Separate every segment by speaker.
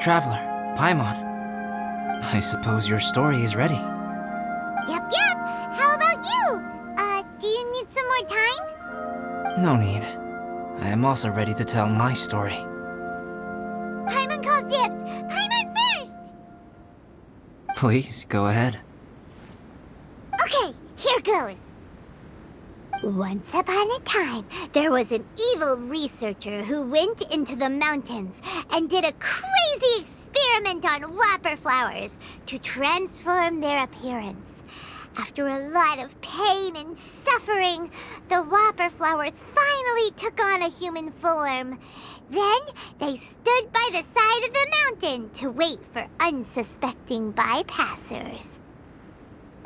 Speaker 1: Traveler, Paimon. I suppose your story is ready.
Speaker 2: Yep. How about you? Do you need some more time?
Speaker 1: No need. I am also ready to tell my story.
Speaker 2: Paimon calls dibs! Paimon first!
Speaker 1: Please, go ahead.
Speaker 2: Okay, here goes. Once upon a time, there was an evil researcher who went into the mountains and did a crazy experiment on whopper flowers to transform their appearance. After a lot of pain and suffering, the whopper flowers finally took on a human form. Then they stood by the side of the mountain to wait for unsuspecting bypassers.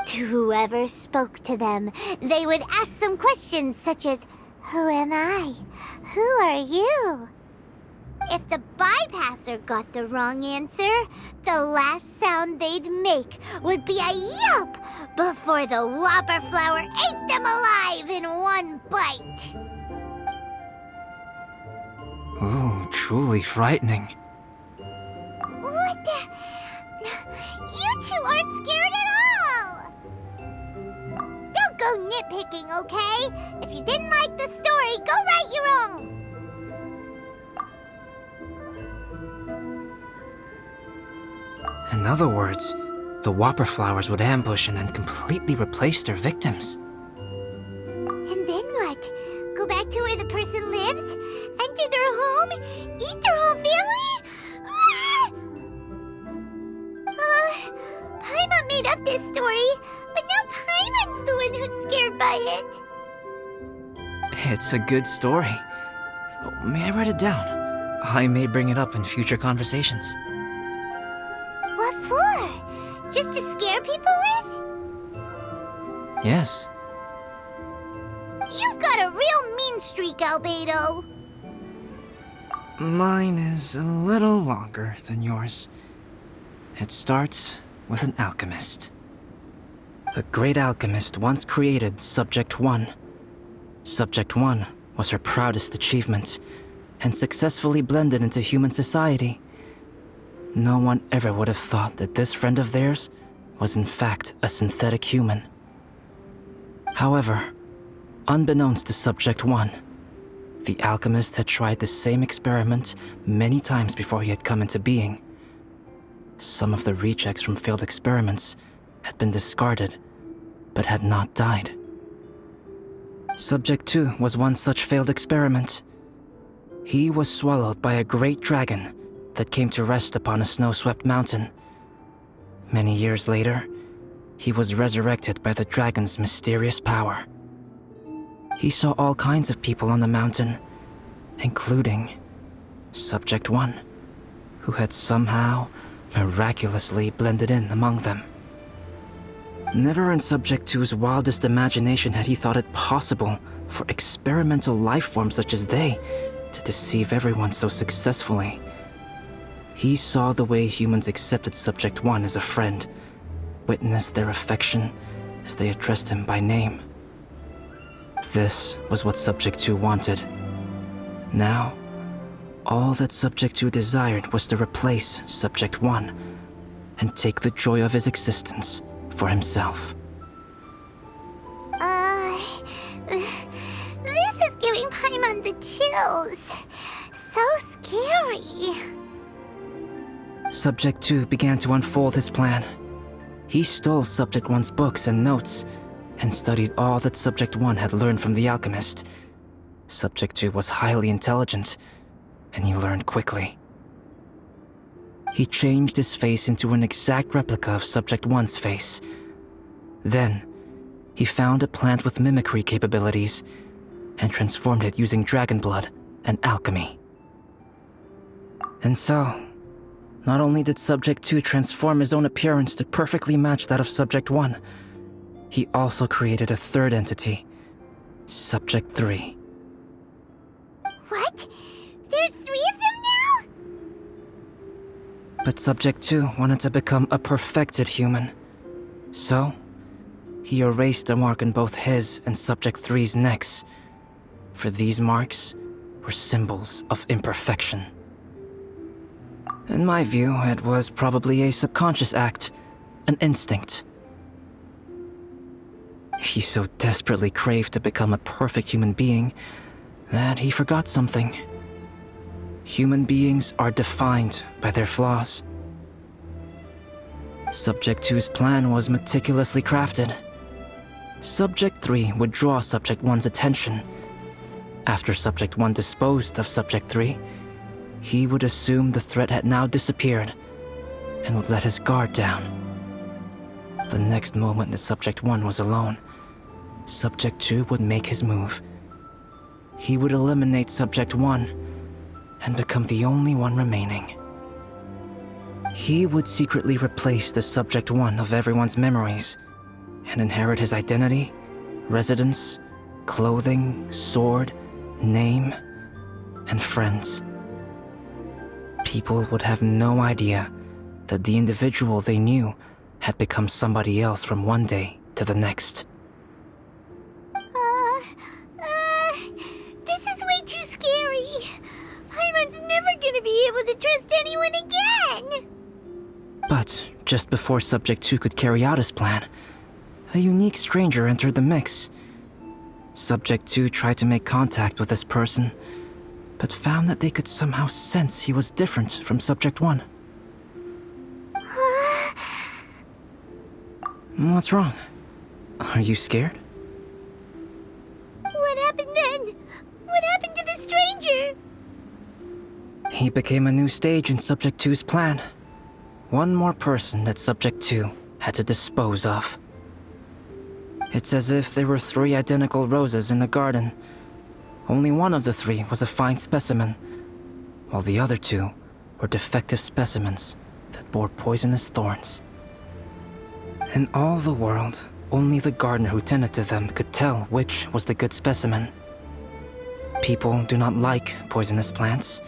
Speaker 2: To whoever spoke to them, they would ask them questions such as, "Who am I? Who are you?" If the bypasser got the wrong answer, the last sound they'd make would be a yelp before the whopper flower ate them alive in one bite.
Speaker 1: Ooh, truly frightening.
Speaker 2: What the? You two aren't scared at all! Don't go nitpicking, okay? If you didn't like the story, go write your own!
Speaker 1: In other words, the whopper flowers would ambush and then completely replace their victims.
Speaker 2: And then what? Go back to where the person lives? Enter their home? Eat their whole family? Paimon made up this story, but now Paimon's the one who's scared by it.
Speaker 1: It's a good story. Oh, may I write it down? I may bring it up in future conversations.
Speaker 2: What for? Just to scare people with?
Speaker 1: Yes.
Speaker 2: You've got a real mean streak, Albedo.
Speaker 1: Mine is a little longer than yours. It starts with an alchemist. A great alchemist once created Subject 1. Subject 1 was her proudest achievement, and successfully blended into human society. No one ever would have thought that this friend of theirs was in fact a synthetic human. However, unbeknownst to Subject 1, the alchemist had tried the same experiment many times before he had come into being. Some of the rejects from failed experiments had been discarded, but had not died. Subject 2 was one such failed experiment. He was swallowed by a great dragon that came to rest upon a snow-swept mountain. Many years later, he was resurrected by the dragon's mysterious power. He saw all kinds of people on the mountain, including Subject 1, who had somehow miraculously blended in among them. Never in Subject 2's wildest imagination had he thought it possible for experimental life forms such as they to deceive everyone so successfully. He saw the way humans accepted Subject 1 as a friend, witnessed their affection as they addressed him by name. This was what Subject 2 wanted. Now, all that Subject 2 desired was to replace Subject 1 and take the joy of his existence for himself.
Speaker 2: This is giving Paimon the chills. So scary.
Speaker 1: Subject 2 began to unfold his plan. He stole Subject 1's books and notes and studied all that Subject 1 had learned from the alchemist. Subject 2 was highly intelligent, and he learned quickly. He changed his face into an exact replica of Subject 1's face. Then, he found a plant with mimicry capabilities and transformed it using dragon blood and alchemy. And so, Not only did Subject 2 transform his own appearance to perfectly match that of Subject 1, he also created a third entity, Subject 3.
Speaker 2: What? There's 3 of them now?
Speaker 1: But Subject 2 wanted to become a perfected human. So, he erased a mark on both his and Subject 3's necks. For these marks were symbols of imperfection. In my view, it was probably a subconscious act, an instinct. He so desperately craved to become a perfect human being that he forgot something. Human beings are defined by their flaws. Subject 2's plan was meticulously crafted. Subject 3 would draw Subject 1's attention. After Subject 1 disposed of Subject 3, he would assume the threat had now disappeared and would let his guard down. The next moment that Subject 1 was alone, Subject 2 would make his move. He would eliminate Subject 1 and become the only one remaining. He would secretly replace the Subject 1 of everyone's memories and inherit his identity, residence, clothing, sword, name, and friends. People would have no idea that the individual they knew had become somebody else from one day to the next.
Speaker 2: This is way too scary. Paimon's never gonna be able to trust anyone again.
Speaker 1: But just before Subject 2 could carry out his plan, a unique stranger entered the mix. Subject 2 tried to make contact with this person, but found that they could somehow sense he was different from Subject 1. What's wrong? Are you scared?
Speaker 2: What happened then? What happened to the stranger?
Speaker 1: He became a new stage in Subject 2's plan. One more person that Subject 2 had to dispose of. It's as if there were 3 identical roses in a garden. Only one of the 3 was a fine specimen, while the other 2 were defective specimens that bore poisonous thorns. In all the world, only the gardener who tended to them could tell which was the good specimen. People do not like poisonous plants.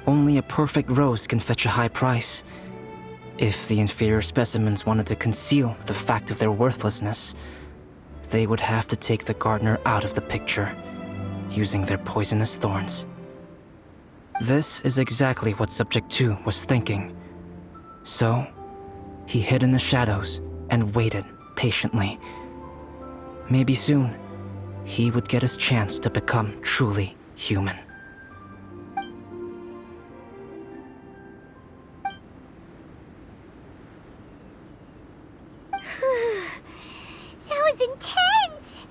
Speaker 1: Only a perfect rose can fetch a high price. If the inferior specimens wanted to conceal the fact of their worthlessness, they would have to take the gardener out of the picture, using their poisonous thorns. This is exactly what Subject 2 was thinking. So, he hid in the shadows and waited patiently. Maybe soon, he would get his chance to become truly human.
Speaker 2: That was intense!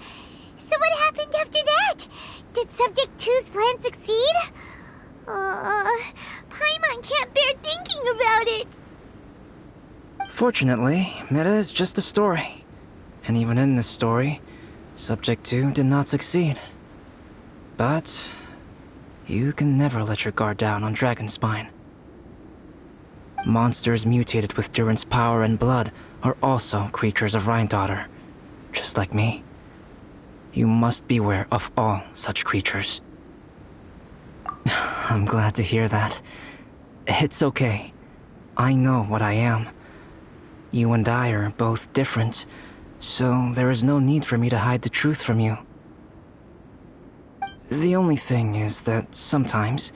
Speaker 2: So what happened after that? Did Subject 2's plan succeed? Paimon can't bear thinking about it.
Speaker 1: Fortunately, it is just a story. And even in this story, Subject 2 did not succeed. But you can never let your guard down on Dragonspine. Monsters mutated with Durin's power and blood are also creatures of Rhine-Daughter, just like me. You must beware of all such creatures. I'm glad to hear that. It's okay. I know what I am. You and I are both different, so there is no need for me to hide the truth from you. The only thing is that sometimes,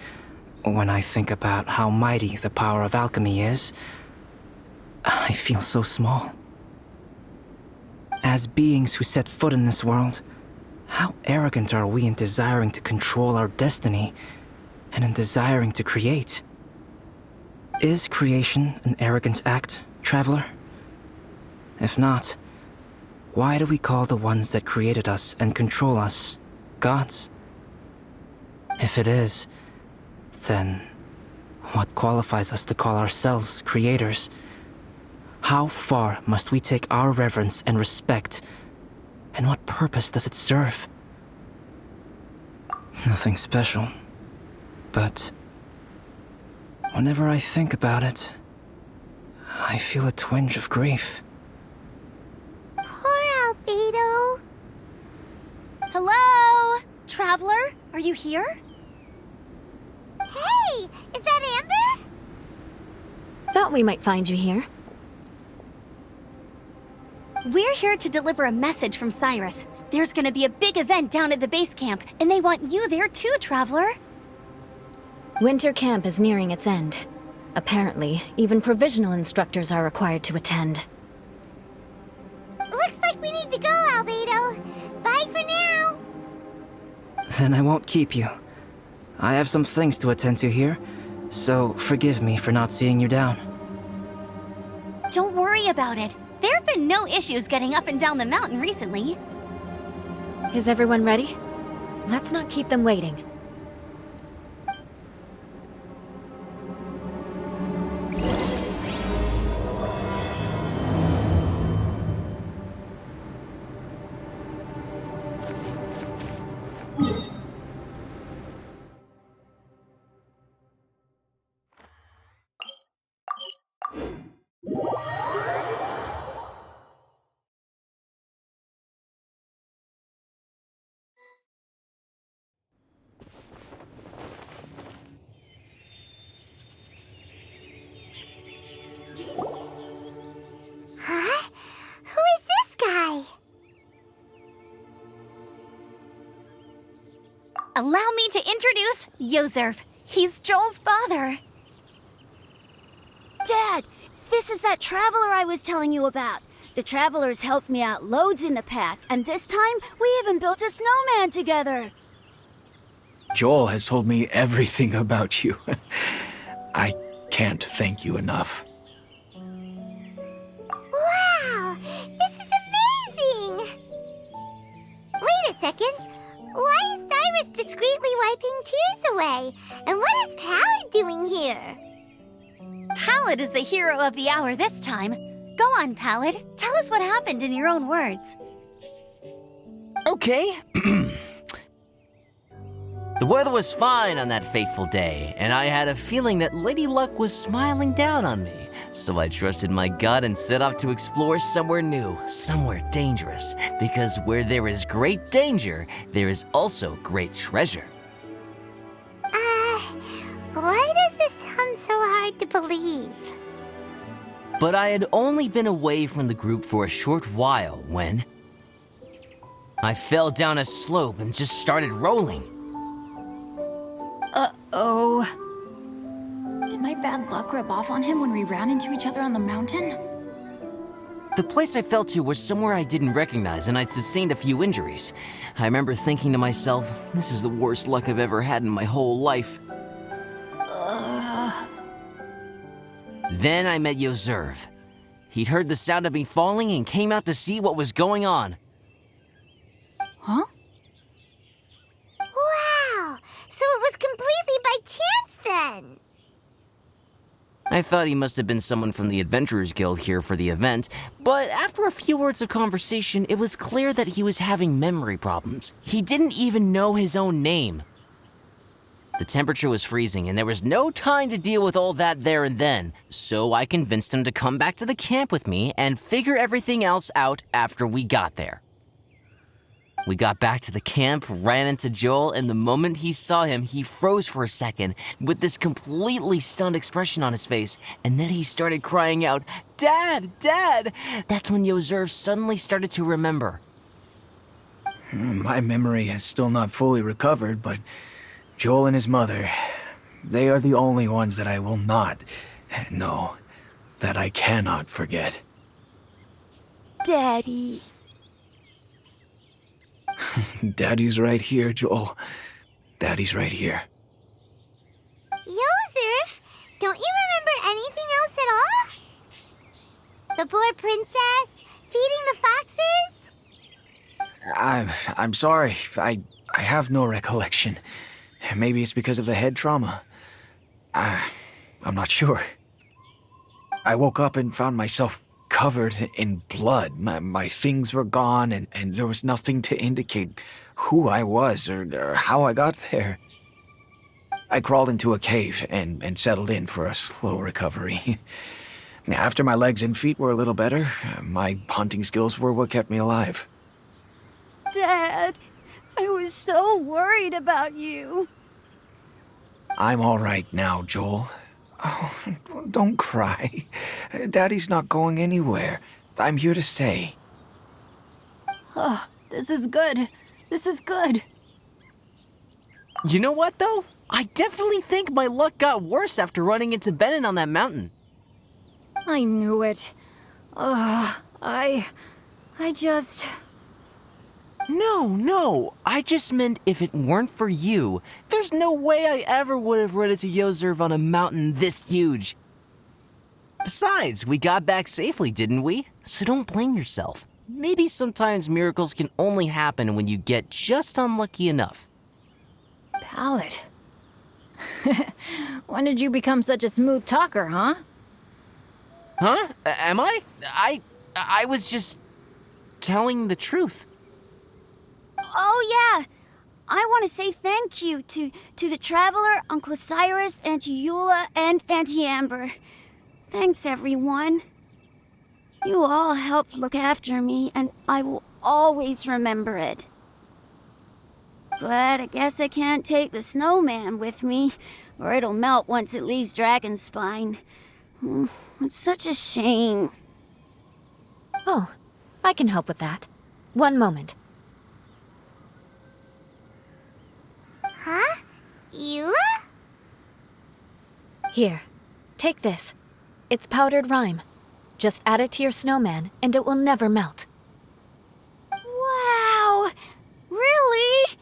Speaker 1: when I think about how mighty the power of alchemy is, I feel so small. As beings who set foot in this world, how arrogant are we in desiring to control our destiny and in desiring to create? Is creation an arrogant act, traveler? If not, why do we call the ones that created us and control us gods? If it is, then what qualifies us to call ourselves creators? How far must we take our reverence and respect, and what purpose does it serve? Nothing special, but Whenever I think about it, I feel a twinge of grief.
Speaker 2: Poor Albedo.
Speaker 3: Hello? Traveler, are you here?
Speaker 2: Hey, is that Amber?
Speaker 3: Thought we might find you here. We're here to deliver a message from Cyrus. There's gonna be a big event down at the base camp, and they want you there too, Traveler.
Speaker 4: Winter camp is nearing its end. Apparently, even provisional instructors are required to attend.
Speaker 2: Looks like we need to go, Albedo. Bye for now.
Speaker 1: Then I won't keep you. I have some things to attend to here, so forgive me for not seeing you down.
Speaker 3: Don't worry about it. There have been no issues getting up and down the mountain recently.
Speaker 4: Is everyone ready? Let's not keep them waiting.
Speaker 2: Huh? Who is this guy?
Speaker 3: Allow me to introduce Yozerv. He's Joel's father.
Speaker 5: Dad, this is that traveler I was telling you about. The traveler's helped me out loads in the past, and this time we even built a snowman together.
Speaker 6: Joel has told me everything about you. I can't thank you enough.
Speaker 2: Wow, this is amazing! Wait a second. Why is Cyrus discreetly wiping tears away? And what is Pallid doing here?
Speaker 3: Pallid is the hero of the hour this time. Go on, Pallid. Tell us what happened in your own words.
Speaker 7: Okay. The weather was fine on that fateful day, and I had a feeling that Lady Luck was smiling down on me. So I trusted my gut and set off to explore somewhere new, somewhere dangerous. Because where there is great danger, there is also great treasure.
Speaker 2: Why does this sound so hard to believe?
Speaker 7: But I had only been away from the group for a short while when I fell down a slope and just started rolling.
Speaker 8: Uh-oh. Did my bad luck rub off on him when we ran into each other on the mountain?
Speaker 7: The place I fell to was somewhere I didn't recognize, and I'd sustained a few injuries. I remember thinking to myself, this is the worst luck I've ever had in my whole life. Then I met Yozerv. He'd heard the sound of me falling and came out to see what was going on.
Speaker 5: Huh?
Speaker 2: Wow, so it was completely by chance then.
Speaker 7: I thought he must have been someone from the Adventurers Guild here for the event, but after a few words of conversation, it was clear that he was having memory problems. He didn't even know his own name. The temperature was freezing, and there was no time to deal with all that there and then, so I convinced him to come back to the camp with me and figure everything else out after we got there. We got back to the camp, ran into Joel, and the moment he saw him, he froze for a second with this completely stunned expression on his face, and then he started crying out, "Dad! Dad!" That's when Yozerv suddenly started to remember.
Speaker 6: My memory has still not fully recovered, but Joel and his mother, they are the only ones that I will not, no, that I cannot forget.
Speaker 5: Daddy.
Speaker 6: Daddy's right here, Joel. Daddy's right here.
Speaker 2: Yozerv, don't you remember anything else at all? The poor princess, feeding the foxes?
Speaker 6: I'm sorry. I have no recollection. Maybe it's because of the head trauma. I'm not sure. I woke up and found myself covered in blood. My things were gone, and there was nothing to indicate who I was or how I got there. I crawled into a cave and settled in for a slow recovery. After my legs and feet were a little better, my hunting skills were what kept me alive.
Speaker 5: Dad, I was so worried about you.
Speaker 6: I'm all right now, Joel. Oh, don't cry. Daddy's not going anywhere. I'm here to stay.
Speaker 5: Oh, this is good. This is good.
Speaker 7: You know what, though? I definitely think my luck got worse after running into Benin on that mountain.
Speaker 5: I knew it. I just...
Speaker 7: No. I just meant if it weren't for you, there's no way I ever would have run into Yozerv on a mountain this huge. Besides, we got back safely, didn't we? So don't blame yourself. Maybe sometimes miracles can only happen when you get just unlucky enough.
Speaker 5: Pallet. When did you become such a smooth talker, huh?
Speaker 7: Huh? Am I? I was just telling the truth.
Speaker 5: Oh, yeah. I want to say thank you to the Traveler, Uncle Cyrus, Auntie Eula, and Auntie Amber. Thanks, everyone. You all helped look after me, and I will always remember it. But I guess I can't take the snowman with me, or it'll melt once it leaves Dragonspine. It's such a shame.
Speaker 4: Oh, I can help with that. One moment.
Speaker 2: Huh? Eula?
Speaker 4: Here, take this. It's powdered rime. Just add it to your snowman, and it will never melt.
Speaker 5: Wow! Really?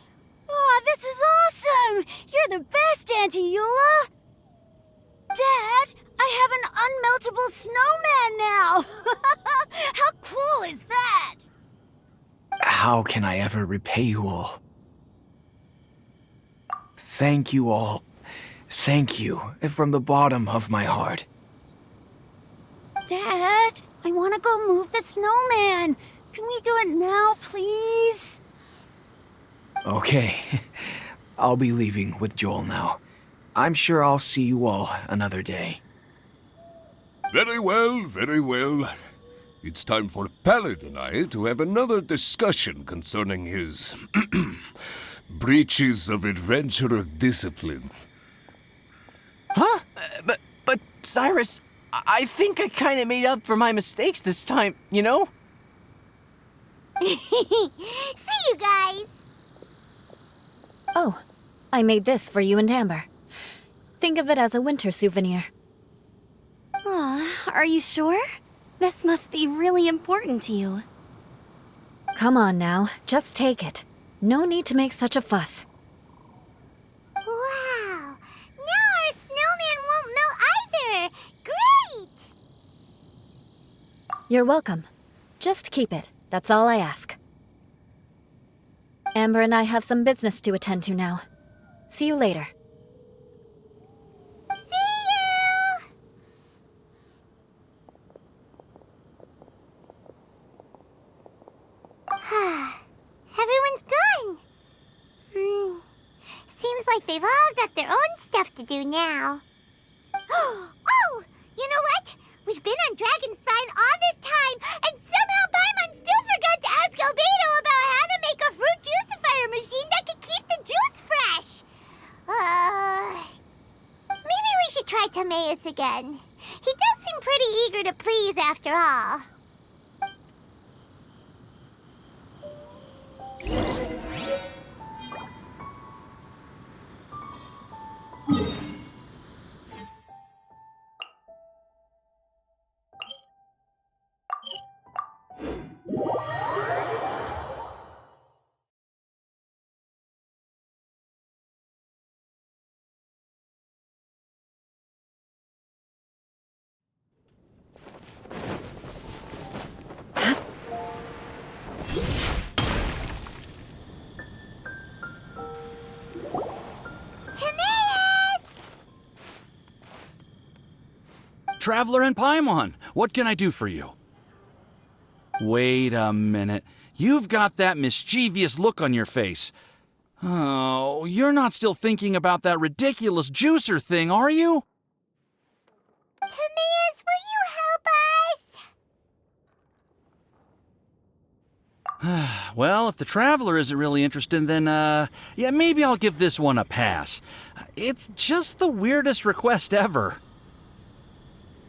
Speaker 5: Oh, this is awesome! You're the best, Auntie Eula! Dad, I have an unmeltable snowman now! How cool is that?
Speaker 6: How can I ever repay you all? Thank you all. Thank you from the bottom of my heart.
Speaker 5: Dad, I want to go move the snowman. Can we do it now, please?
Speaker 6: Okay. I'll be leaving with Joel now. I'm sure I'll see you all another day.
Speaker 9: Very well, very well. It's time for Pallet and I to have another discussion concerning his breaches of adventurer discipline.
Speaker 7: Huh? But Cyrus, I think I kind of made up for my mistakes this time, you know?
Speaker 2: See you guys!
Speaker 4: Oh, I made this for you and Amber. Think of it as a winter souvenir.
Speaker 3: Are you sure? This must be really important to you.
Speaker 4: Come on now, just take it. No need to make such a fuss.
Speaker 2: Wow! Now our snowman won't melt either! Great!
Speaker 4: You're welcome. Just keep it. That's all I ask. Amber and I have some business to attend to now. See you later.
Speaker 2: Everyone's gone. Seems like they've all got their own stuff to do now. Oh! You know what? We've been on Dragonspine all this time, and somehow Paimon still forgot to ask Albedo about how to make a fruit juicifier machine that could keep the juice fresh. Maybe we should try Timaeus again. He does seem pretty eager to please after all.
Speaker 10: Traveler and Paimon, what can I do for you? Wait a minute. You've got that mischievous look on your face. Oh, you're not still thinking about that ridiculous juicer thing, are you?
Speaker 2: Timaeus, will you help us?
Speaker 10: Well, if the Traveler isn't really interested, then, yeah, maybe I'll give this one a pass. It's just the weirdest request ever.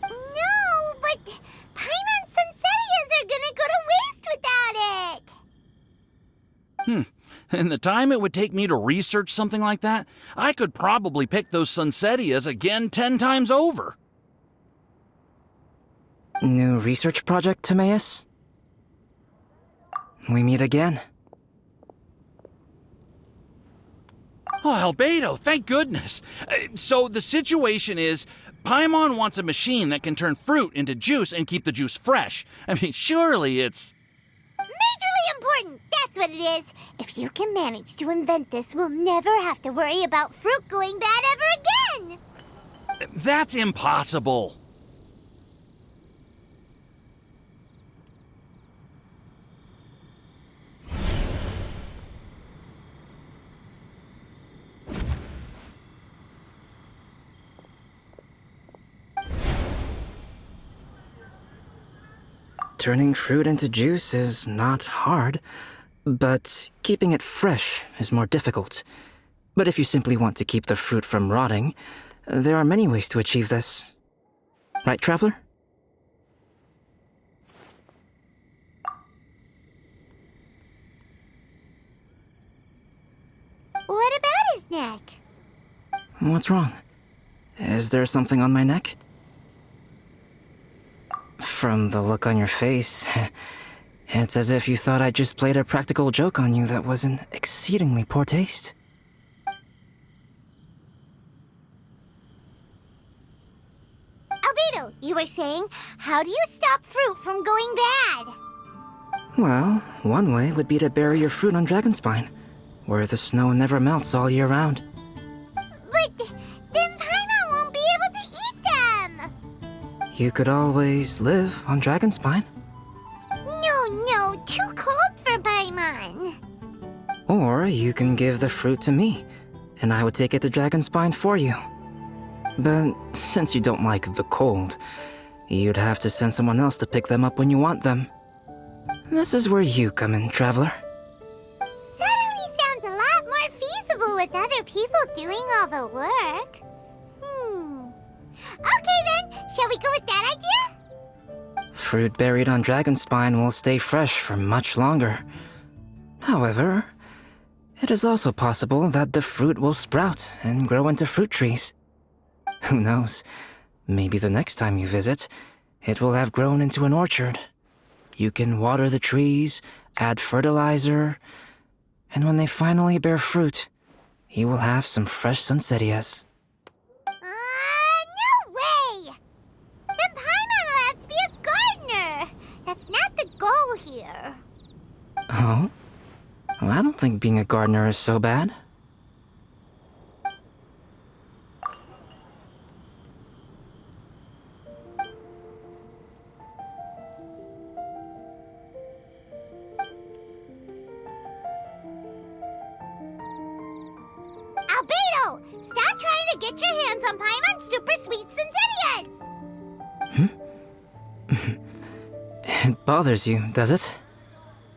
Speaker 2: No, but Paimon Sunsettias are gonna go to waste without it!
Speaker 10: And the time it would take me to research something like that, I could probably pick those Sunsettias again 10 times over.
Speaker 1: New research project, Timaeus? We meet again.
Speaker 10: Oh, Albedo, thank goodness. So the situation is, Paimon wants a machine that can turn fruit into juice and keep the juice fresh. I mean, surely it's...
Speaker 2: Majorly important, that's what it is. If you can manage to invent this, we'll never have to worry about fruit going bad ever again!
Speaker 10: That's impossible.
Speaker 1: Turning fruit into juice is not hard, but keeping it fresh is more difficult. But if you simply want to keep the fruit from rotting, there are many ways to achieve this. Right, Traveler?
Speaker 2: What about his neck?
Speaker 1: What's wrong? Is there something on my neck? From the look on your face, it's as if you thought I just played a practical joke on you that was in exceedingly poor taste.
Speaker 2: Albedo, you were saying, how do you stop fruit from going bad?
Speaker 1: Well, one way would be to bury your fruit on Dragonspine, where the snow never melts all year round.
Speaker 2: But then Paimon won't be able to eat them!
Speaker 1: You could always live on Dragonspine.
Speaker 2: No, too cold for Paimon.
Speaker 1: Or you can give the fruit to me, and I would take it to Dragonspine for you. But since you don't like the cold, you'd have to send someone else to pick them up when you want them. This is where you come in, Traveler.
Speaker 2: Suddenly sounds a lot more feasible with other people doing all the work. Okay then, shall we go with that idea?
Speaker 1: Fruit buried on Dragonspine will stay fresh for much longer. However, it is also possible that the fruit will sprout and grow into fruit trees. Who knows? Maybe the next time you visit, it will have grown into an orchard. You can water the trees, add fertilizer, and when they finally bear fruit, you will have some fresh Sunsettias.
Speaker 2: No way! Then Paimon will have to be a gardener. That's not the goal here.
Speaker 1: Oh? Well, I don't think being a gardener is so bad.
Speaker 2: Albedo! Stop trying to get your hands on Paimon's super sweet Sunsettias!
Speaker 1: It bothers you, does it?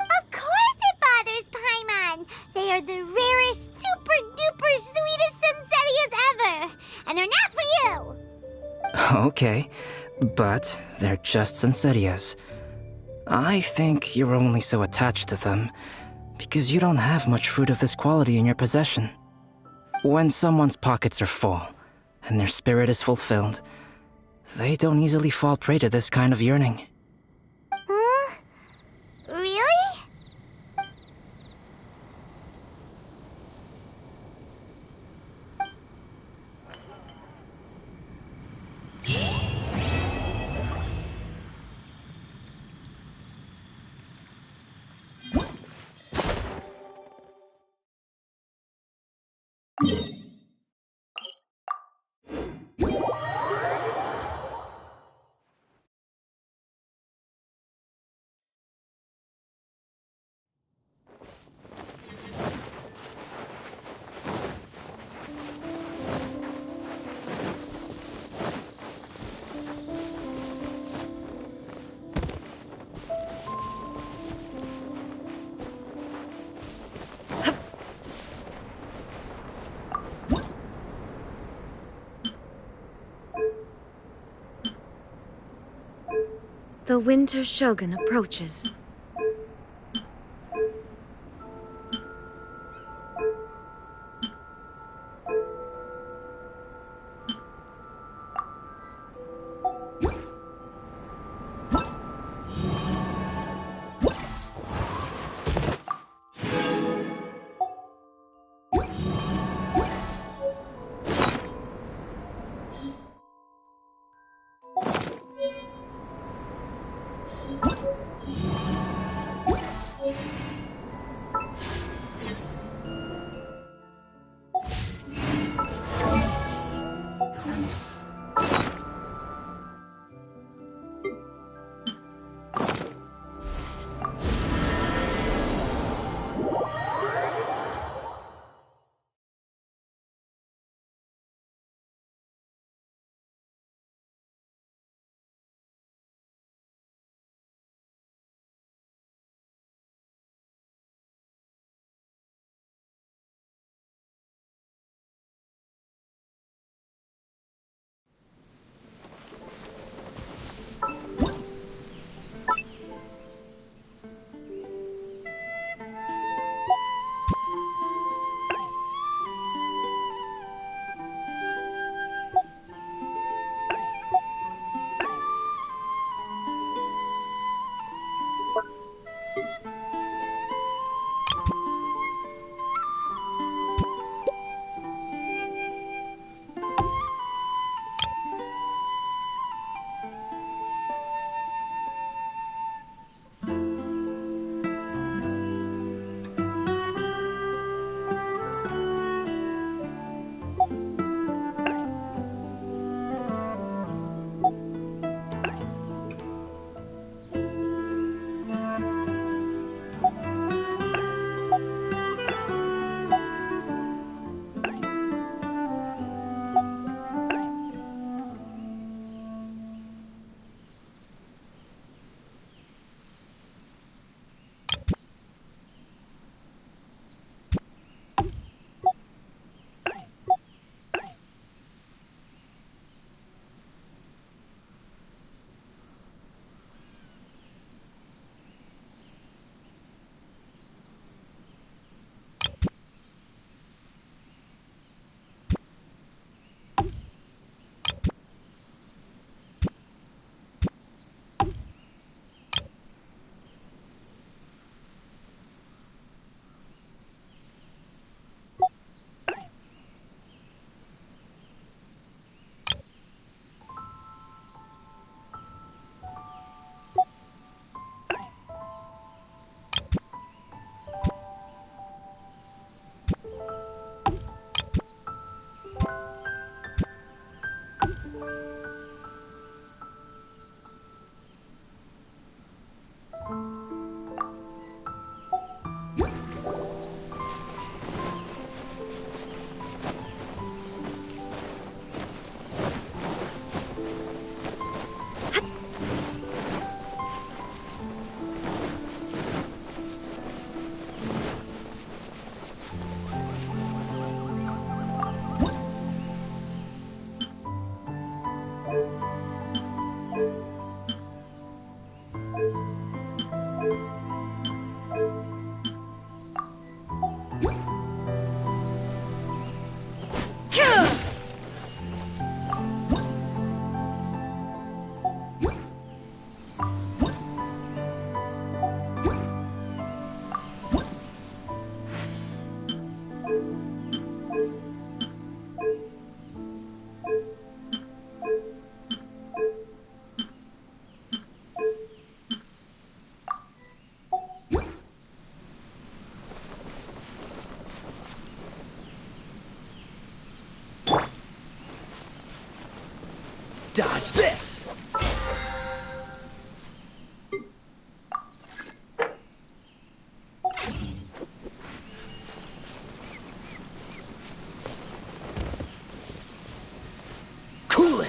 Speaker 2: Of course it bothers Paimon! They are the rarest, super duper sweetest Sunsettias ever! And they're not for you!
Speaker 1: Okay, but they're just Sunsettias. I think you're only so attached to them because you don't have much fruit of this quality in your possession. When someone's pockets are full and their spirit is fulfilled, they don't easily fall prey to this kind of yearning.
Speaker 2: Huh? Really?
Speaker 11: The Winter Shogun approaches.
Speaker 12: Dodge this!